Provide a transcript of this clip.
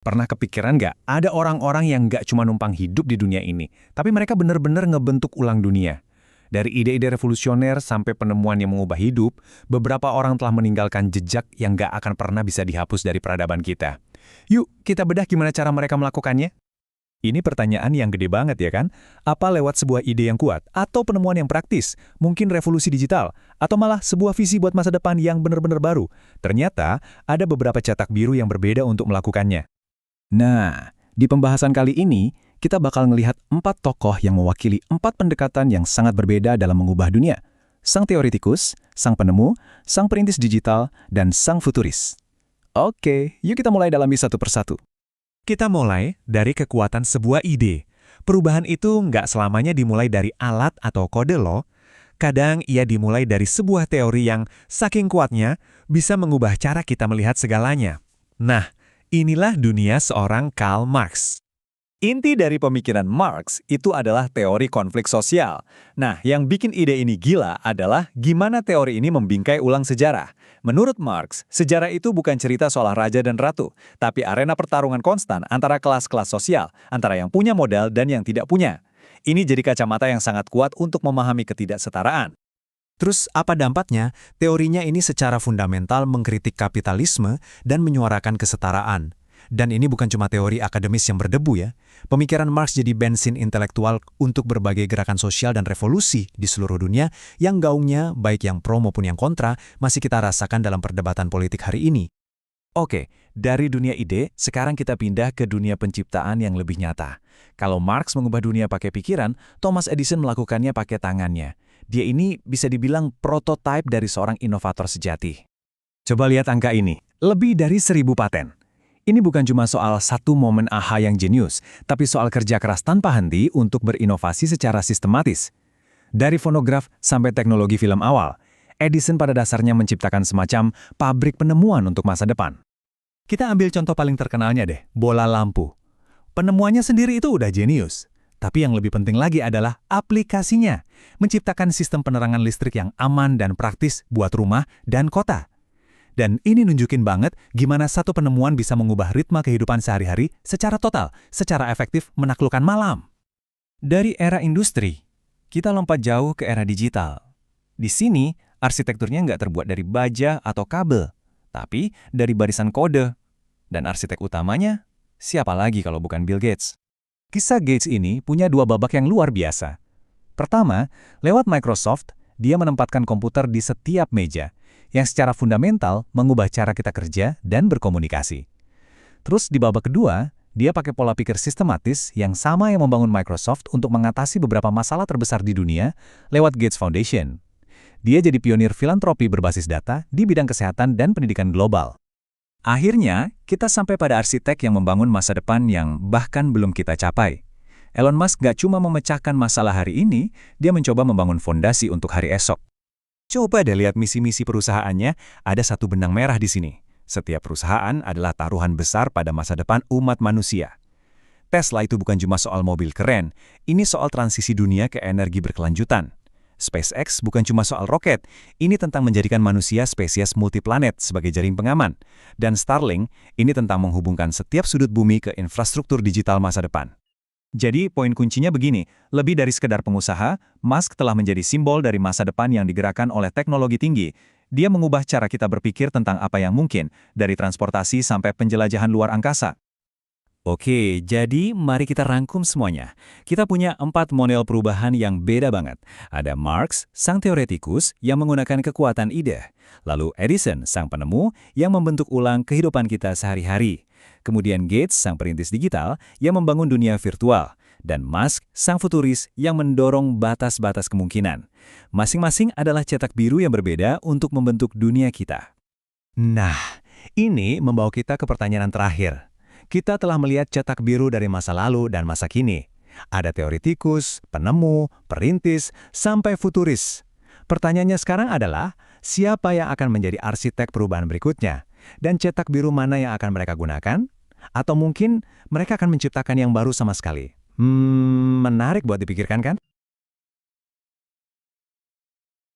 Pernah kepikiran nggak, ada orang-orang yang nggak cuma numpang hidup di dunia ini, tapi mereka benar-benar ngebentuk ulang dunia. Dari ide-ide revolusioner sampai penemuan yang mengubah hidup, beberapa orang telah meninggalkan jejak yang nggak akan pernah bisa dihapus dari peradaban kita. Yuk, kita bedah gimana cara mereka melakukannya? Ini pertanyaan yang gede banget ya kan? Apa lewat sebuah ide yang kuat, atau penemuan yang praktis, mungkin revolusi digital, atau malah sebuah visi buat masa depan yang benar-benar baru? Ternyata, ada beberapa cetak biru yang berbeda untuk melakukannya. Nah, di pembahasan kali ini, kita bakal ngelihat 4 tokoh yang mewakili 4 pendekatan yang sangat berbeda dalam mengubah dunia. Sang teoretikus, sang penemu, sang perintis digital, dan sang futuris. Oke, yuk kita mulai dalami satu persatu. Kita mulai dari kekuatan sebuah ide. Perubahan itu nggak selamanya dimulai dari alat atau kode loh. Kadang ia dimulai dari sebuah teori yang saking kuatnya bisa mengubah cara kita melihat segalanya. Nah, inilah dunia seorang Karl Marx. Inti dari pemikiran Marx itu adalah teori konflik sosial. Nah, yang bikin ide ini gila adalah gimana teori ini membingkai ulang sejarah. Menurut Marx, sejarah itu bukan cerita soal raja dan ratu, tapi arena pertarungan konstan antara kelas-kelas sosial, antara yang punya modal dan yang tidak punya. Ini jadi kacamata yang sangat kuat untuk memahami ketidaksetaraan. Terus apa dampaknya? Teorinya ini secara fundamental mengkritik kapitalisme dan menyuarakan kesetaraan. Dan ini bukan cuma teori akademis yang berdebu ya. Pemikiran Marx jadi bensin intelektual untuk berbagai gerakan sosial dan revolusi di seluruh dunia yang gaungnya, baik yang pro maupun yang kontra, masih kita rasakan dalam perdebatan politik hari ini. Oke, dari dunia ide, sekarang kita pindah ke dunia penciptaan yang lebih nyata. Kalau Marx mengubah dunia pakai pikiran, Thomas Edison melakukannya pakai tangannya. Dia ini bisa dibilang prototipe dari seorang inovator sejati. Coba lihat angka ini, lebih dari 1.000 paten. Ini bukan cuma soal satu momen aha yang jenius, tapi soal kerja keras tanpa henti untuk berinovasi secara sistematis. Dari fonograf sampai teknologi film awal, Edison pada dasarnya menciptakan semacam pabrik penemuan untuk masa depan. Kita ambil contoh paling terkenalnya deh, bola lampu. Penemuannya sendiri itu udah jenius. Tapi yang lebih penting lagi adalah aplikasinya, menciptakan sistem penerangan listrik yang aman dan praktis buat rumah dan kota. Dan ini nunjukin banget gimana satu penemuan bisa mengubah ritme kehidupan sehari-hari secara total, secara efektif menaklukkan malam. Dari era industri, kita lompat jauh ke era digital. Di sini, arsitekturnya nggak terbuat dari baja atau kabel, tapi dari barisan kode. Dan arsitek utamanya, siapa lagi kalau bukan Bill Gates? Kisah Gates ini punya 2 babak yang luar biasa. Pertama, lewat Microsoft, dia menempatkan komputer di setiap meja, yang secara fundamental mengubah cara kita kerja dan berkomunikasi. Terus di babak kedua, dia pakai pola pikir sistematis yang sama yang membangun Microsoft untuk mengatasi beberapa masalah terbesar di dunia lewat Gates Foundation. Dia jadi pionir filantropi berbasis data di bidang kesehatan dan pendidikan global. Akhirnya, kita sampai pada arsitek yang membangun masa depan yang bahkan belum kita capai. Elon Musk gak cuma memecahkan masalah hari ini, dia mencoba membangun fondasi untuk hari esok. Coba deh lihat misi-misi perusahaannya, ada satu benang merah di sini. Setiap perusahaan adalah taruhan besar pada masa depan umat manusia. Tesla itu bukan cuma soal mobil keren, ini soal transisi dunia ke energi berkelanjutan. SpaceX bukan cuma soal roket, ini tentang menjadikan manusia spesies multiplanet sebagai jaring pengaman. Dan Starlink, ini tentang menghubungkan setiap sudut bumi ke infrastruktur digital masa depan. Jadi, poin kuncinya begini, lebih dari sekedar pengusaha, Musk telah menjadi simbol dari masa depan yang digerakkan oleh teknologi tinggi. Dia mengubah cara kita berpikir tentang apa yang mungkin, dari transportasi sampai penjelajahan luar angkasa. Oke, jadi mari kita rangkum semuanya. Kita punya 4 model perubahan yang beda banget. Ada Marx, sang teoretikus yang menggunakan kekuatan ide. Lalu Edison, sang penemu yang membentuk ulang kehidupan kita sehari-hari. Kemudian Gates, sang perintis digital yang membangun dunia virtual. Dan Musk, sang futuris yang mendorong batas-batas kemungkinan. Masing-masing adalah cetak biru yang berbeda untuk membentuk dunia kita. Nah, ini membawa kita ke pertanyaan terakhir. Kita telah melihat cetak biru dari masa lalu dan masa kini. Ada teoretikus, penemu, perintis, sampai futuris. Pertanyaannya sekarang adalah, siapa yang akan menjadi arsitek perubahan berikutnya? Dan cetak biru mana yang akan mereka gunakan? Atau mungkin mereka akan menciptakan yang baru sama sekali? Menarik buat dipikirkan kan?